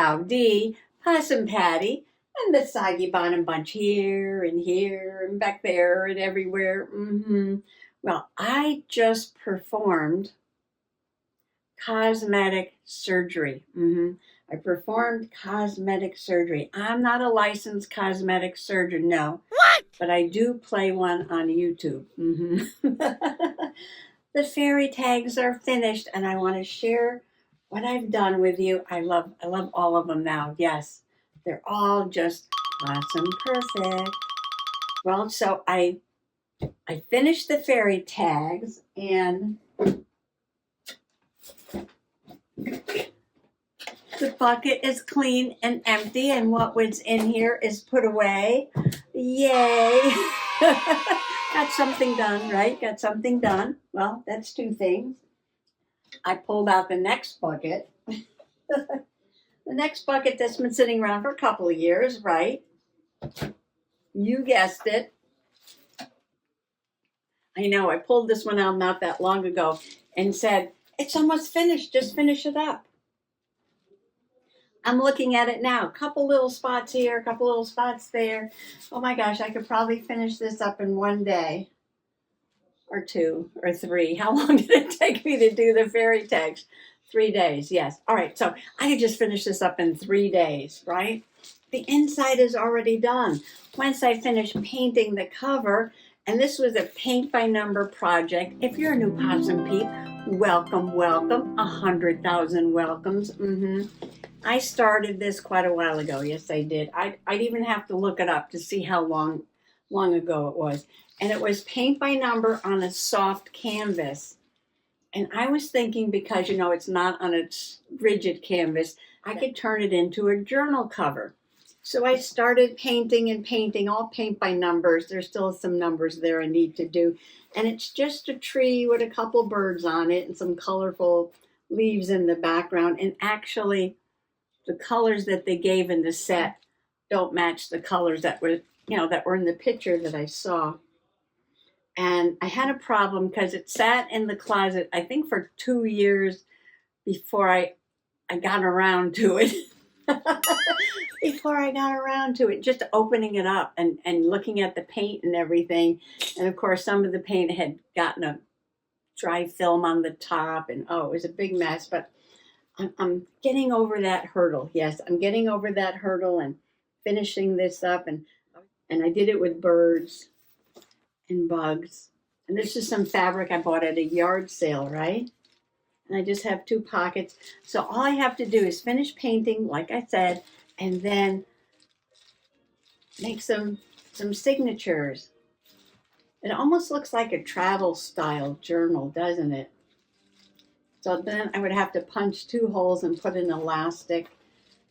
howdy, Possum Patty, and the Soggy Bottom Bunch here and back there and everywhere. Well, I just performed cosmetic surgery. I performed cosmetic surgery. I'm not a licensed cosmetic surgeon, no. What? But I do play one on YouTube. The fairy tags are finished, and I want to share what I've done with you. I love all of them now. Yes, they're all just awesome, perfect. Well, so I finished the fairy tags, and the bucket is clean and empty, and what was in here is put away. Yay! Got something done, right? Got something done. Well, that's two things. I pulled out the next bucket. The next bucket that's been sitting around for a couple of years, right? You guessed it. I know, I pulled this one out not that long ago and said, it's almost finished, just finish it up. I'm looking at it now. A couple little spots here, a couple little spots there. Oh my gosh, I could probably finish this up in one day. Or 2 or 3. How long did it take me to do the fairy tags? 3 days, yes. All right, so I could just finish this up in 3 days, right? The inside is already done. Once I finish painting the cover, and this was a paint by number project. If you're a new Possum Peep, welcome, welcome. 100,000 welcomes. I started this quite a while ago. Yes, I did. I'd even have to look it up to see how long ago it was. And it was paint by number on a soft canvas. And I was thinking, because, you know, it's not on a rigid canvas, I could turn it into a journal cover. So I started painting and painting, all paint by numbers. There's still some numbers there I need to do. And it's just a tree with a couple birds on it and some colorful leaves in the background. And actually, the colors that they gave in the set don't match the colors that were in the picture that I saw. And I had a problem because it sat in the closet, I think, for 2 years before I got around to it. Before I got around to it, just opening it up and looking at the paint and everything. And of course, some of the paint had gotten a dry film on the top, and it was a big mess. But I'm getting over that hurdle. Yes, I'm getting over that hurdle and finishing this up. And I did it with birds and bugs. And this is some fabric I bought at a yard sale, right? And I just have 2 pockets. So all I have to do is finish painting, like I said, and then make some signatures. It almost looks like a travel style journal, doesn't it? So then I would have to punch 2 holes and put an elastic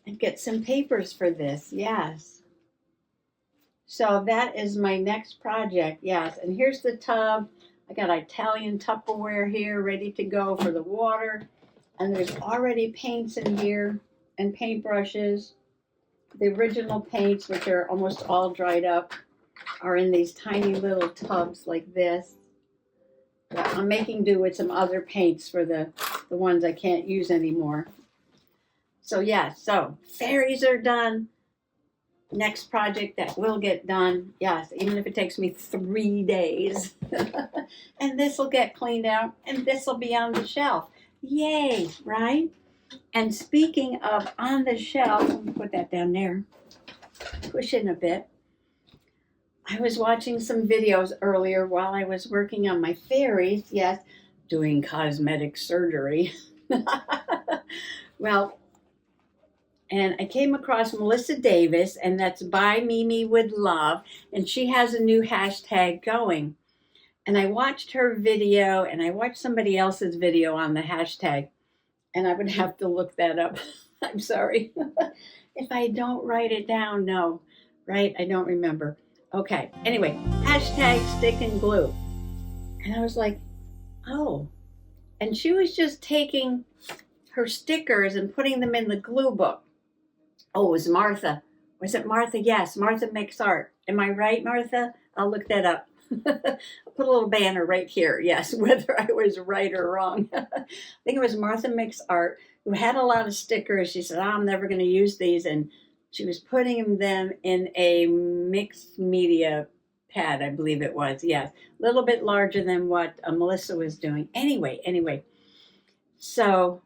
and get some papers for this. Yes. So that is my next project. Yes. And here's the tub. I got Italian Tupperware here ready to go for the water. And there's already paints in here and paintbrushes. The original paints, which are almost all dried up, are in these tiny little tubs like this. I'm making do with some other paints for the ones I can't use anymore. So yeah, so fairies are done. Next project that will get done, yes, even if it takes me 3 days. And this will get cleaned out, and this will be on the shelf. Yay, right? And speaking of on the shelf, let me put that down there. Push in a bit. I was watching some videos earlier while I was working on my fairies. Yes, doing cosmetic surgery. Well, and I came across Melissa Davis, and that's By Mimi with Love, and she has a new hashtag going. And I watched her video, and I watched somebody else's video on the hashtag, and I would have to look that up. I'm sorry. If I don't write it down, no, right? I don't remember. Okay, anyway, hashtag stick and glue. And I was like, oh. And she was just taking her stickers and putting them in the glue book. Oh, it was Martha. Was it Martha? Yes, Martha Makes Art. Am I right, Martha? I'll look that up. I'll put a little banner right here. Yes, whether I was right or wrong. I think it was Martha Makes Art. who had a lot of stickers. She said, oh, I'm never going to use these. And she was putting them in a mixed media pad, I believe it was. Yes, a little bit larger than what Melissa was doing. Anyway, so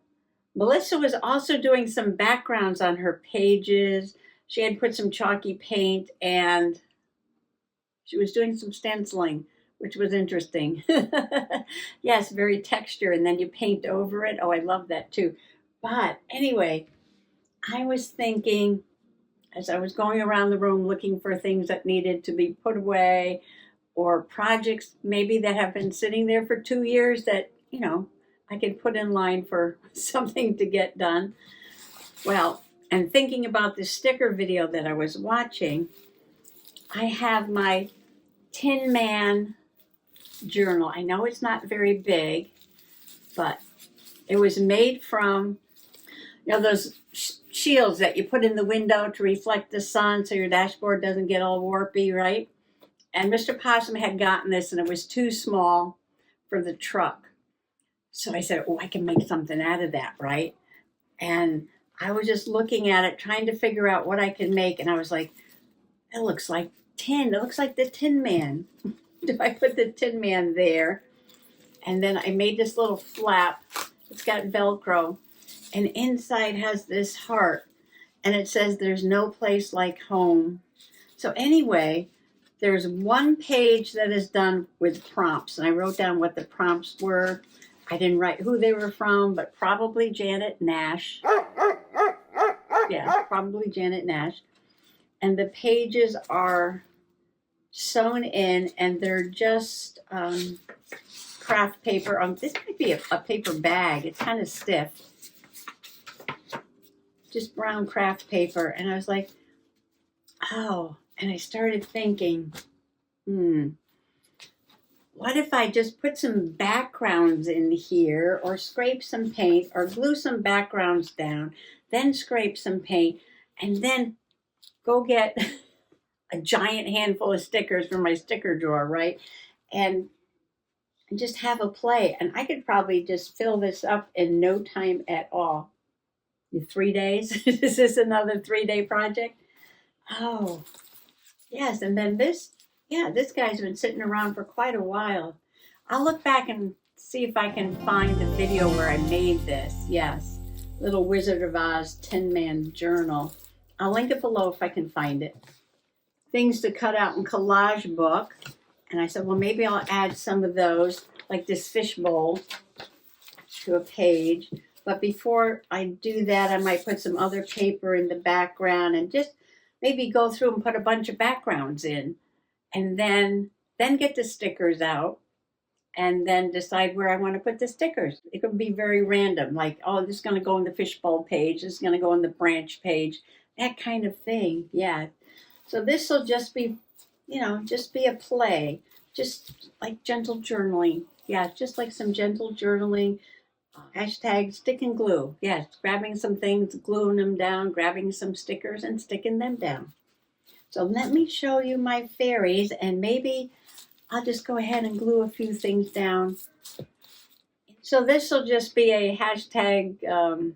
Melissa was also doing some backgrounds on her pages. She had put some chalky paint and she was doing some stenciling, which was interesting. Yes, very texture, and then you paint over it. Oh, I love that too. But anyway, I was thinking as I was going around the room looking for things that needed to be put away or projects maybe that have been sitting there for 2 years that, I could put in line for something to get done. Well, and thinking about the sticker video that I was watching, I have my Tin Man journal. I know it's not very big, but it was made from, those shields that you put in the window to reflect the sun so your dashboard doesn't get all warpy, right? And Mr. Possum had gotten this and it was too small for the truck. So I said, oh, I can make something out of that, right? And I was just looking at it, trying to figure out what I could make. And I was like, it looks like tin. It looks like the Tin Man. Do I put the Tin Man there? And then I made this little flap. It's got Velcro. And inside has this heart. And it says, there's no place like home. So anyway, there's one page that is done with prompts. And I wrote down what the prompts were. I didn't write who they were from, but probably Janet Nash. Yeah, probably Janet Nash. And the pages are sewn in, and they're just craft paper. This might be a paper bag. It's kind of stiff. Just brown craft paper. And I was like, oh, and I started thinking, what if I just put some backgrounds in here or scrape some paint or glue some backgrounds down, then scrape some paint, and then go get a giant handful of stickers from my sticker drawer, right? And just have a play. And I could probably just fill this up in no time at all. 3 days? Is this another 3-day project? Oh, yes. And then this guy's been sitting around for quite a while. I'll look back and see if I can find the video where I made this. Yes, little Wizard of Oz Tin Man journal. I'll link it below if I can find it. Things to cut out in collage book. And I said, well, maybe I'll add some of those, like this fish bowl, to a page. But before I do that, I might put some other paper in the background and just maybe go through and put a bunch of backgrounds in. And then get the stickers out and then decide where I want to put the stickers. It could be very random, like, oh, this is going to go on the fishbowl page. This is going to go on the branch page, that kind of thing. Yeah. So this will just be, just be a play, just like gentle journaling. Yeah, just like some gentle journaling. Hashtag stick and glue. Yes, grabbing some things, gluing them down, grabbing some stickers and sticking them down. So let me show you my fairies, and maybe I'll just go ahead and glue a few things down. So this will just be a hashtag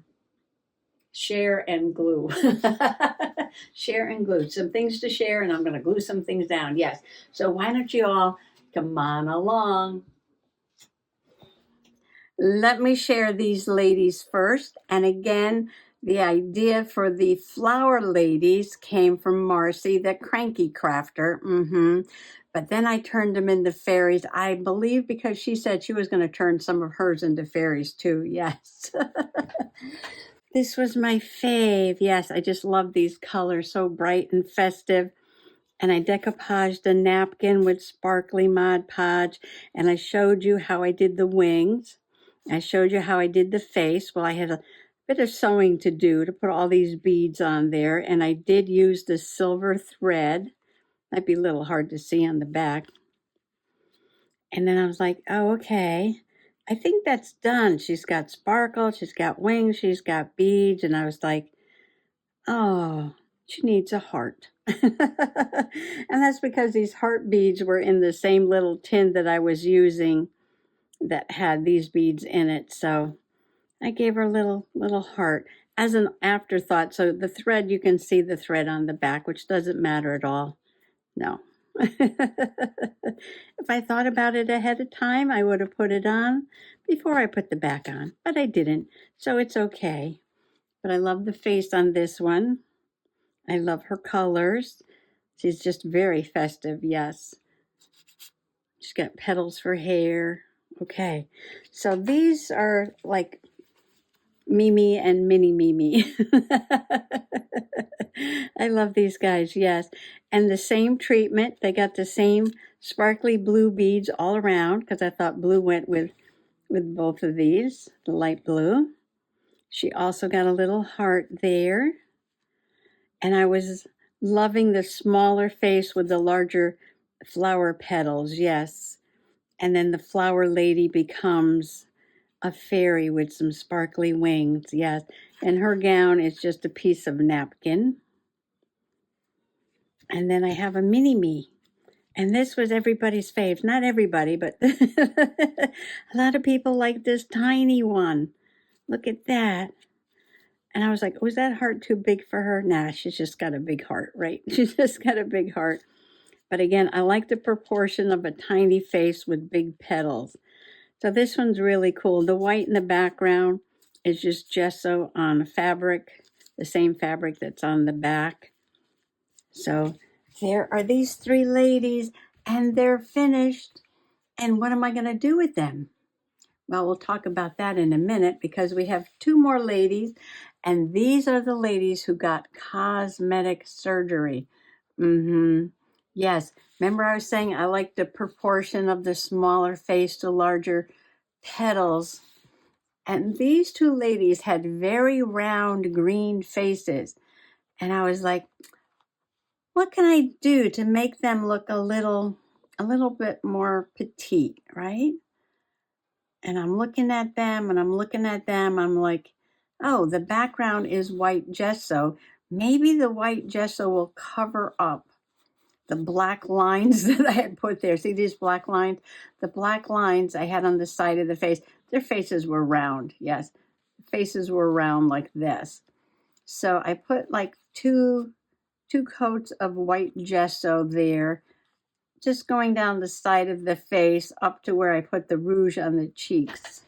share and glue. Share and glue. Some things to share, and I'm going to glue some things down. Yes. So why don't you all come on along? Let me share these ladies first. And again, the idea for the flower ladies came from Marcee, the cranky crafter. But then I turned them into fairies, I believe, because she said she was going to turn some of hers into fairies too. Yes. This was my fave. Yes, I just love these colors, so bright and festive. And I decoupaged a napkin with sparkly Mod Podge, and I showed you how I did the wings. I showed you how I did the face. Well, I had a bit of sewing to do to put all these beads on there, and I did use the silver thread. Might be a little hard to see on the back. And then I was like, oh, okay. I think that's done. She's got sparkle, she's got wings, she's got beads, and I was like, oh, she needs a heart. And that's because these heart beads were in the same little tin that I was using that had these beads in it. So I gave her a little heart as an afterthought. So the thread, you can see the thread on the back, which doesn't matter at all. No. If I thought about it ahead of time, I would have put it on before I put the back on, but I didn't. So it's okay. But I love the face on this one. I love her colors. She's just very festive, yes. She's got petals for hair. Okay. So these are like Mimi and Mini Mimi. I love these guys, yes. And the same treatment. They got the same sparkly blue beads all around because I thought blue went with both of these, the light blue. She also got a little heart there. And I was loving the smaller face with the larger flower petals, yes. And then the flower lady becomes a fairy with some sparkly wings, yes. And her gown is just a piece of napkin. And then I have a mini-me. And this was everybody's fave. Not everybody, but a lot of people like this tiny one. Look at that. And I was like, was that heart too big for her? Nah, she's just got a big heart, right? She's just got a big heart. But again, I like the proportion of a tiny face with big petals. So this one's really cool. The white in the background is just gesso on fabric, the same fabric that's on the back. So there are these three ladies, and they're finished. And what am I going to do with them? Well, we'll talk about that in a minute because we have two more ladies, and these are the ladies who got cosmetic surgery. Yes, remember I was saying I like the proportion of the smaller face to larger petals. And these two ladies had very round green faces. And I was like, what can I do to make them look a little bit more petite, right? And I'm looking at them and I'm looking at them. I'm like, oh, the background is white gesso. Maybe the white gesso will cover up the black lines that I had put there. See these black lines? The black lines I had on the side of the face. Their faces were round, yes. Faces were round like this. So I put like two coats of white gesso there, just going down the side of the face up to where I put the rouge on the cheeks.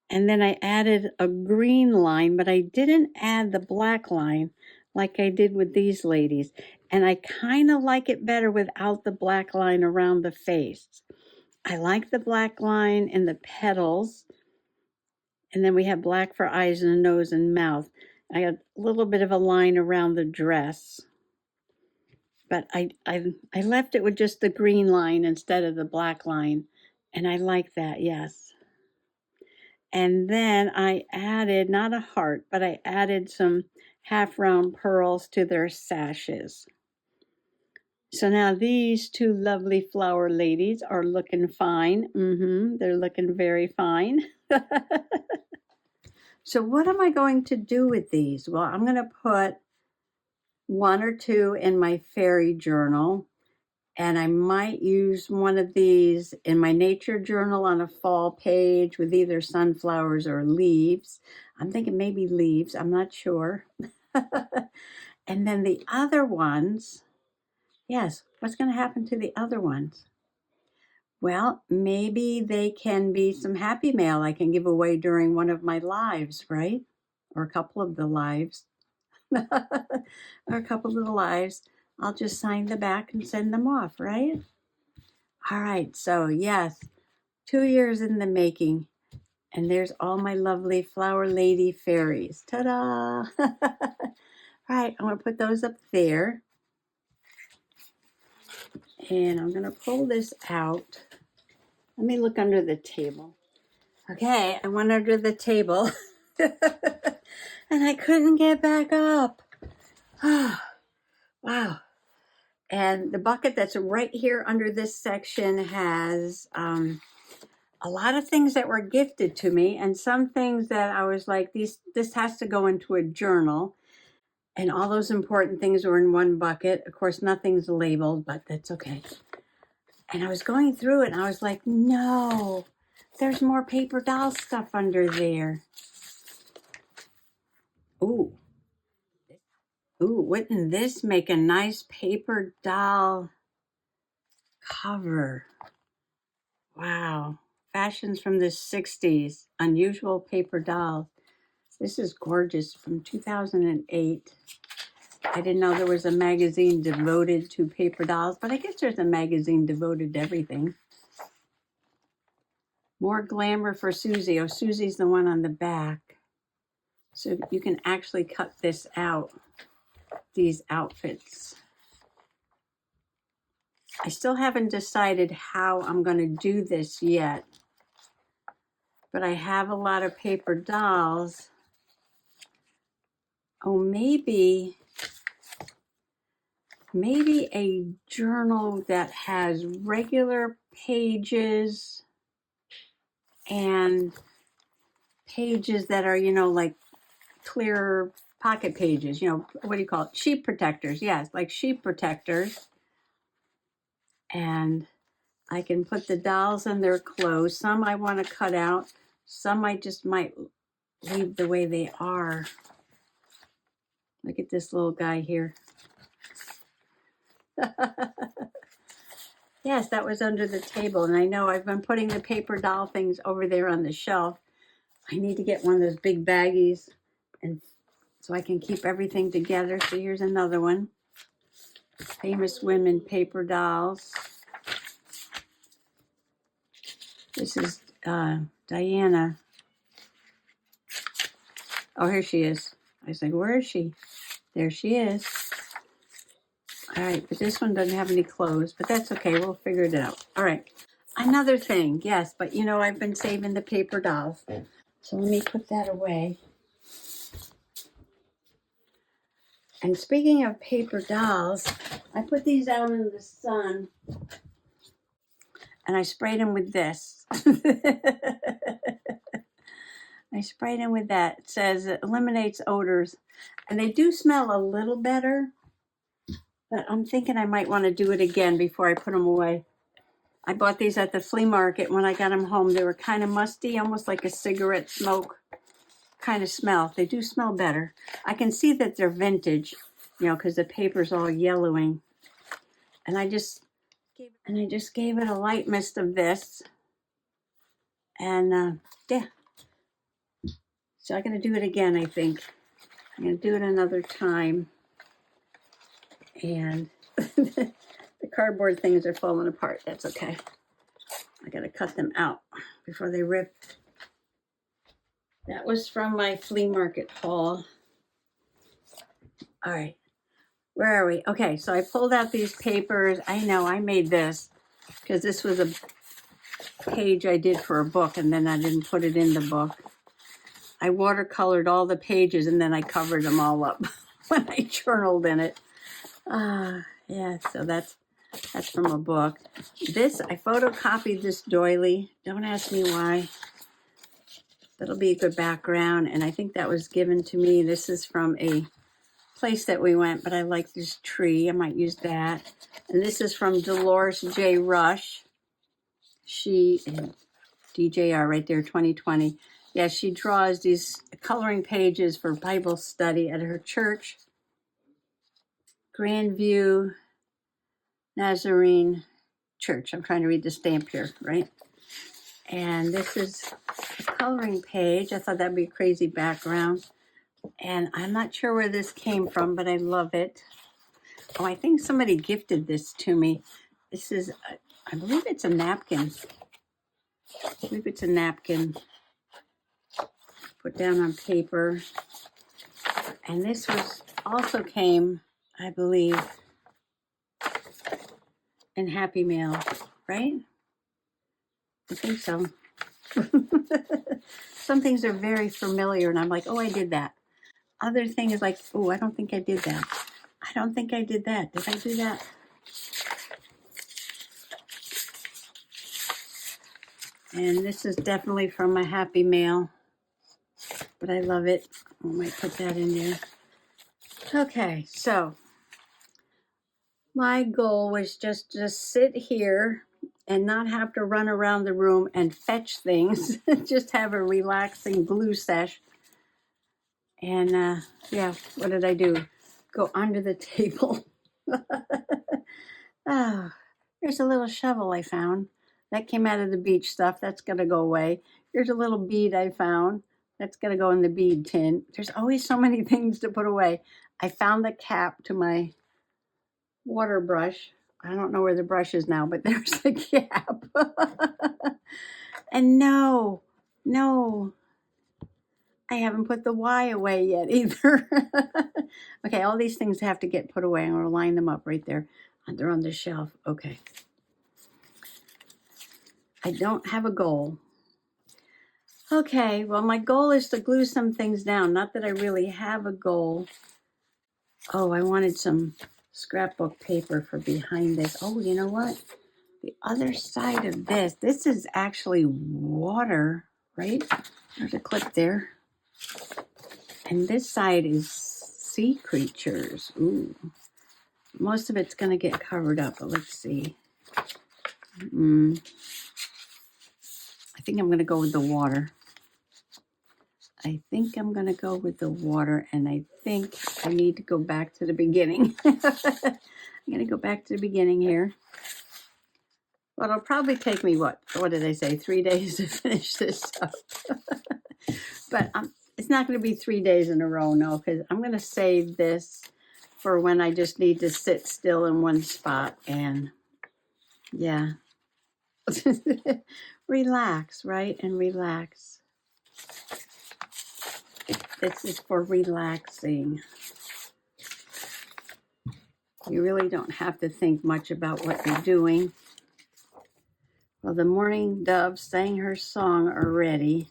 And then I added a green line, but I didn't add the black line like I did with these ladies. And I kind of like it better without the black line around the face. I like the black line in the petals. And then we have black for eyes and nose and mouth. I got a little bit of a line around the dress. But I left it with just the green line instead of the black line. And I like that, yes. And then I added, not a heart, but I added some half round pearls to their sashes. So now these two lovely flower ladies are looking fine. They're looking very fine. So what am I going to do with these? Well, I'm going to put one or two in my fairy journal. And I might use one of these in my nature journal on a fall page with either sunflowers or leaves. I'm thinking maybe leaves. I'm not sure. And then the other ones, yes, what's going to happen to the other ones? Well, maybe they can be some happy mail I can give away during one of my lives, right? Or a couple of the lives. Or a couple of the lives. I'll just sign the back and send them off, right? All right, so yes, 2 years in the making, and there's all my lovely flower lady fairies. Ta-da! All right, I'm going to put those up there, and I'm going to pull this out. Let me look under the table. Okay, I went under the table, and I couldn't get back up. Wow. And the bucket that's right here under this section has a lot of things that were gifted to me and some things that I was like, this has to go into a journal. And all those important things were in one bucket. Of course, nothing's labeled, but that's okay. And I was going through it and I was like, no, there's more paper doll stuff under there. Ooh. Ooh, wouldn't this make a nice paper doll cover? Wow. Fashions from the 60s. Unusual paper dolls. This is gorgeous, from 2008. I didn't know there was a magazine devoted to paper dolls, but I guess there's a magazine devoted to everything. More glamour for Susie. Oh, Susie's the one on the back. So you can actually cut this out, these outfits. I still haven't decided how I'm going to do this yet, but I have a lot of paper dolls. Oh, maybe a journal that has regular pages and pages that are, you know, like clear pocket pages, you know, what do you call it? Sheep protectors. Yes, like sheep protectors. And I can put the dolls in their clothes. Some I want to cut out. Some I just might leave the way they are. Look at this little guy here. Yes, that was under the table. And I know I've been putting the paper doll things over there on the shelf. I need to get one of those big baggies and so I can keep everything together. So here's another one. Famous women paper dolls. This is Diana. Oh, here she is. I was like, where is she? There she is. All right, but this one doesn't have any clothes, but that's okay. We'll figure it out. All right. Another thing, yes, but you know, I've been saving the paper dolls. So let me put that away. And speaking of paper dolls, I put these out in the sun and I sprayed them with this. I sprayed them with that. It says it eliminates odors. And they do smell a little better, but I'm thinking I might want to do it again before I put them away. I bought these at the flea market. When I got them home, they were kind of musty, almost like a cigarette smoke kind of smell. They do smell better. I can see that they're vintage, you know, because the paper's all yellowing. And I just gave it a light mist of this. And yeah. So I'm going to do it again, I think. I'm going to do it another time. And the cardboard things are falling apart. That's okay. I got to cut them out before they rip. That was from my flea market haul. All right. Where are we? Okay, so I pulled out these papers. I know I made this because this was a page I did for a book and then I didn't put it in the book. I watercolored all the pages and then I covered them all up when I journaled in it. Yeah, so that's from a book. This, I photocopied this doily. Don't ask me why. That'll be a good background. And I think that was given to me. This is from a place that we went, but I like this tree. I might use that. And this is from Dolores J. Rush. She, DJR right there, 2020. Yeah, she draws these coloring pages for Bible study at her church. Grandview Nazarene Church. I'm trying to read the stamp here, right? And this is a coloring page. I thought that'd be a crazy background. And I'm not sure where this came from, but I love it. Oh, I think somebody gifted this to me. This is, I believe it's a napkin. I believe it's a napkin put down on paper. And this was also came, I believe, in Happy Mail, right? I think so. Some things are very familiar, and I'm like, oh, I did that. Other thing is like, oh, I don't think I did that. I don't think I did that. Did I do that? And this is definitely from my Happy Mail, but I love it. I might put that in there. Okay, so my goal was just sit here and not have to run around the room and fetch things. Just have a relaxing glue sesh. And yeah, what did I do? Go under the table. Ah, here's a little shovel I found. That came out of the beach stuff. That's going to go away. Here's a little bead I found. That's going to go in the bead tin. There's always so many things to put away. I found the cap to my water brush. I don't know where the brush is now, but there's the cap. And no, I haven't put the Y away yet either. Okay, all these things have to get put away. I'm going to line them up right there. They're on the shelf. Okay. I don't have a goal. Okay, well, my goal is to glue some things down. Not that I really have a goal. Oh, I wanted some scrapbook paper for behind this. Oh, you know what? The other side of this is actually water, right? There's a clip there. And this side is sea creatures. Ooh. Most of it's going to get covered up, but let's see. I think I'm going to go with the water. And I think I need to go back to the beginning. I'm going to go back to the beginning here. Well, it'll probably take me, what did I say, 3 days to finish this up. But it's not going to be 3 days in a row, no, because I'm going to save this for when I just need to sit still in one spot and, yeah. Relax, right? And relax. This is for relaxing. You really don't have to think much about what you're doing. Well, the mourning dove sang her song already.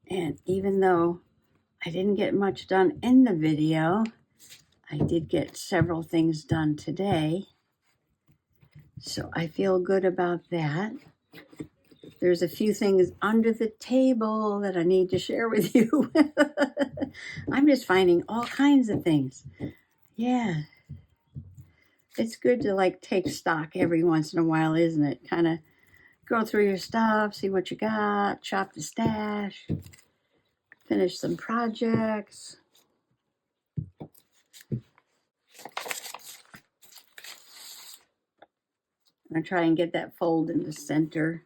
And even though I didn't get much done in the video, I did get several things done today. So I feel good about that. There's a few things under the table that I need to share with you. I'm just finding all kinds of things. Yeah. It's good to like take stock every once in a while, isn't it? Kind of go through your stuff, see what you got, shop the stash, finish some projects. I'm going to try and get that fold in the center.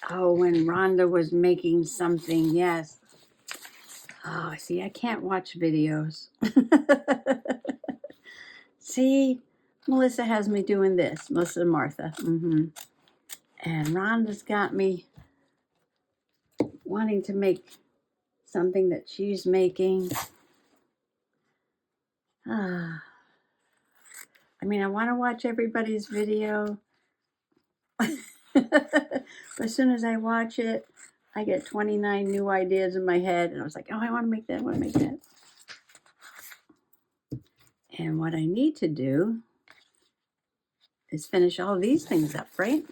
Oh, when Rhonda was making something, yes. Oh, see, I can't watch videos. See, Melissa has me doing this. Melissa and Martha. And Rhonda's got me wanting to make something that she's making. I mean, I want to watch everybody's video. But as soon as I watch it, I get 29 new ideas in my head. And I was like, oh, I want to make that, I want to make that. And what I need to do is finish all these things up, right?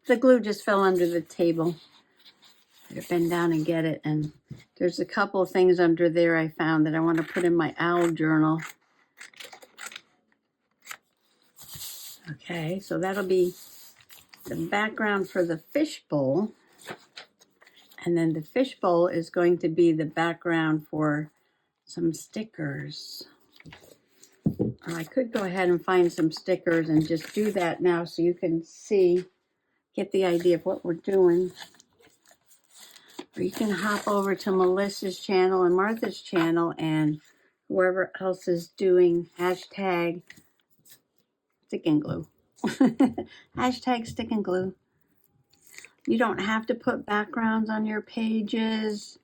The glue just fell under the table. I had to bend down and get it. And there's a couple of things under there I found that I want to put in my owl journal. Okay, so that'll be the background for the fishbowl. And then the fishbowl is going to be the background for some stickers. Or I could go ahead and find some stickers and just do that now so you can see, get the idea of what we're doing. Or you can hop over to Melissa's channel and Martha's channel and whoever else is doing hashtag stick and glue. Hashtag stick and glue. You don't have to put backgrounds on your pages,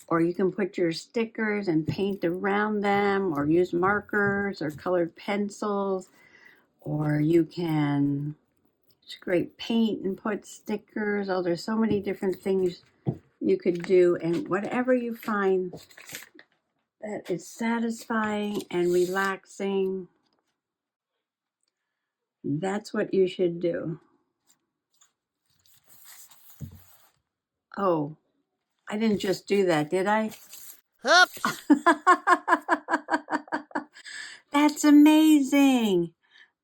or you can put your stickers and paint around them, or use markers or colored pencils, or you can scrape paint and put stickers. Oh, there's so many different things you could do, and whatever you find that is satisfying and relaxing, that's what you should do. Oh, I didn't just do that, did I? Oops. That's amazing.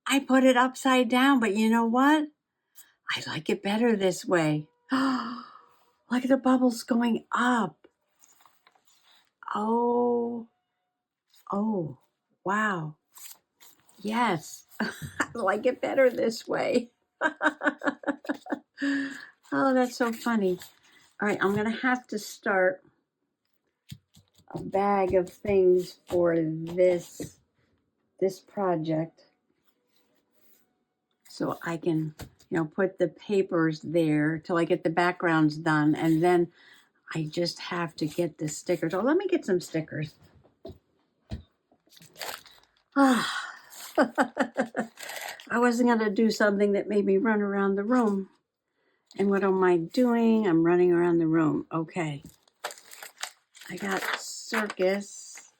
I put it upside down, but you know what? I like it better this way. Look at the bubbles going up. Oh, oh, wow. Yes, I like it better this way. Oh, that's so funny. All right, I'm going to have to start a bag of things for this project so I can, put the papers there till I get the backgrounds done, and then I just have to get the stickers. Oh, let me get some stickers. Ah. I wasn't going to do something that made me run around the room. And what am I doing? I'm running around the room. Okay. I got circus,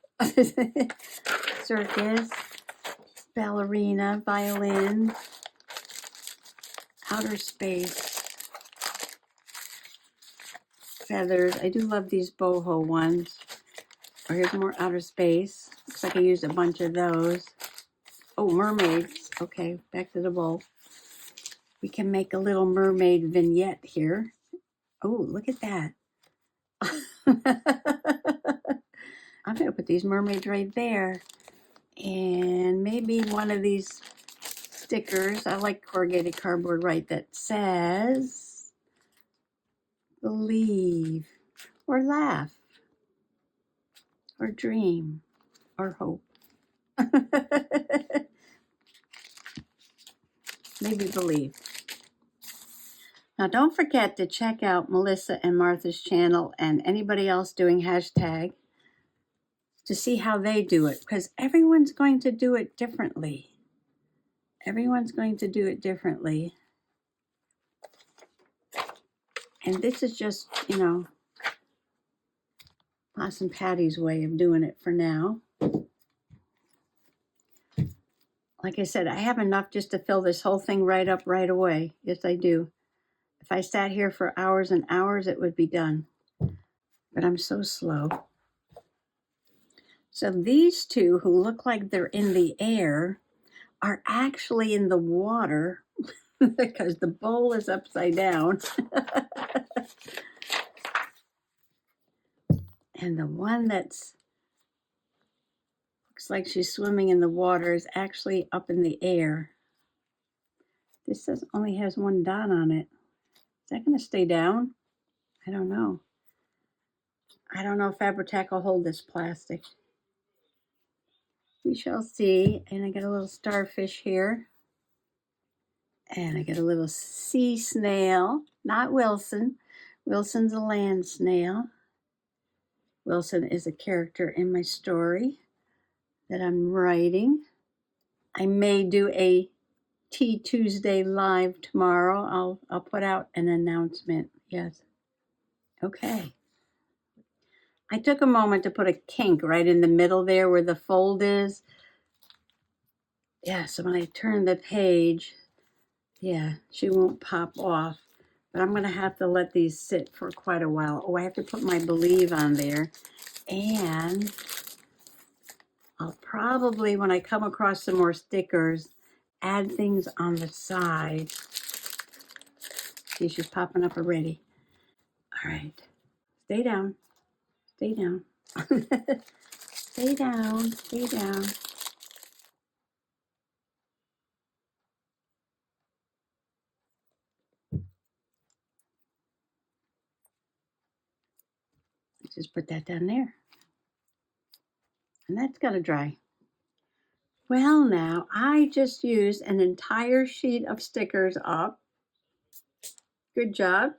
circus, ballerina, violin, outer space, feathers. I do love these boho ones. Oh, here's more outer space. Looks like I used a bunch of those. Oh, mermaids. Okay, back to the bowl. We can make a little mermaid vignette here. Oh, look at that. I'm going to put these mermaids right there. And maybe one of these stickers. I like corrugated cardboard, right, that says believe or laugh or dream or hope. Maybe believe. Now, don't forget to check out Melissa and Martha's channel and anybody else doing hashtag to see how they do it, because everyone's going to do it differently. Everyone's going to do it differently. And this is just, Possum Patty's way of doing it for now. Like I said, I have enough just to fill this whole thing right up right away. Yes, I do. If I sat here for hours and hours, it would be done. But I'm so slow. So these two, who look like they're in the air, are actually in the water because the bowl is upside down. And the one that's looks like she's swimming in the water is actually up in the air. This only has one dot on it. Is that going to stay down? I don't know. I don't know if Fabri-Tac will hold this plastic. We shall see. And I got a little starfish here. And I got a little sea snail. Not Wilson. Wilson's a land snail. Wilson is a character in my story that I'm writing. I may do a Tea Tuesday live tomorrow. I'll put out an announcement. Yes. Okay. I took a moment to put a kink right in the middle there where the fold is. Yeah, so when I turn the page, yeah, she won't pop off. But I'm going to have to let these sit for quite a while. Oh, I have to put my believe on there. And I'll probably, when I come across some more stickers, add things on the side. See, she's popping up already. All right. Stay down. Stay down. Stay down. Stay down. Just put that down there. And that's got to dry. Well, now, I just used an entire sheet of stickers up. Good job.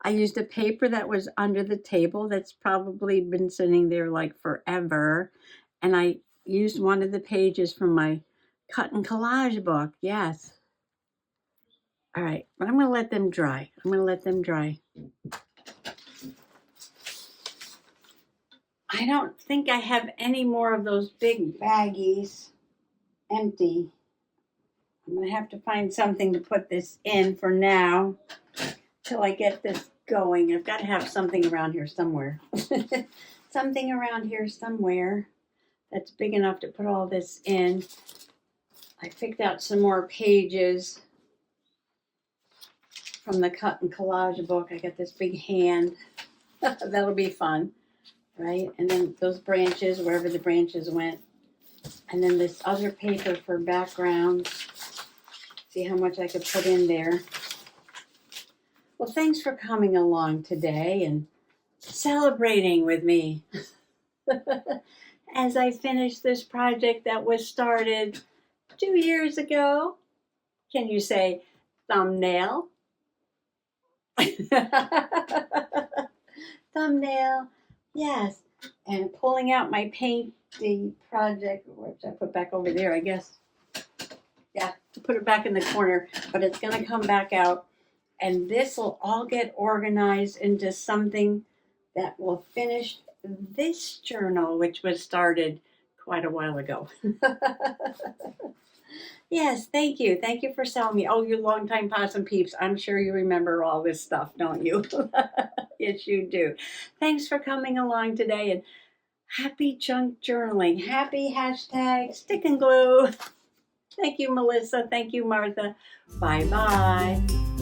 I used a paper that was under the table that's probably been sitting there like forever. And I used one of the pages from my cut and collage book. Yes. All right, but I'm going to let them dry. I'm going to let them dry. I don't think I have any more of those big baggies empty. I'm going to have to find something to put this in for now till I get this going. I've got to have something around here somewhere. something around here somewhere that's big enough to put all this in. I picked out some more pages from the cut and collage book. I got this big hand. That'll be fun, right? And then those branches, wherever the branches went. And then this other paper for background. See how much I could put in there. Well, thanks for coming along today and celebrating with me as I finish this project that was started 2 years ago. Can you say thumbnail? Thumbnail, yes. And pulling out my painting project, which I put back over there, I guess. Yeah, to put it back in the corner, but it's going to come back out. And this will all get organized into something that will finish this journal, which was started quite a while ago. Yes, thank you. Thank you for selling me. Oh, you longtime Possum peeps. I'm sure you remember all this stuff, don't you? Yes, you do. Thanks for coming along today, and happy junk journaling. Happy hashtag stick and glue. Thank you, Melissa. Thank you, Martha. Bye-bye.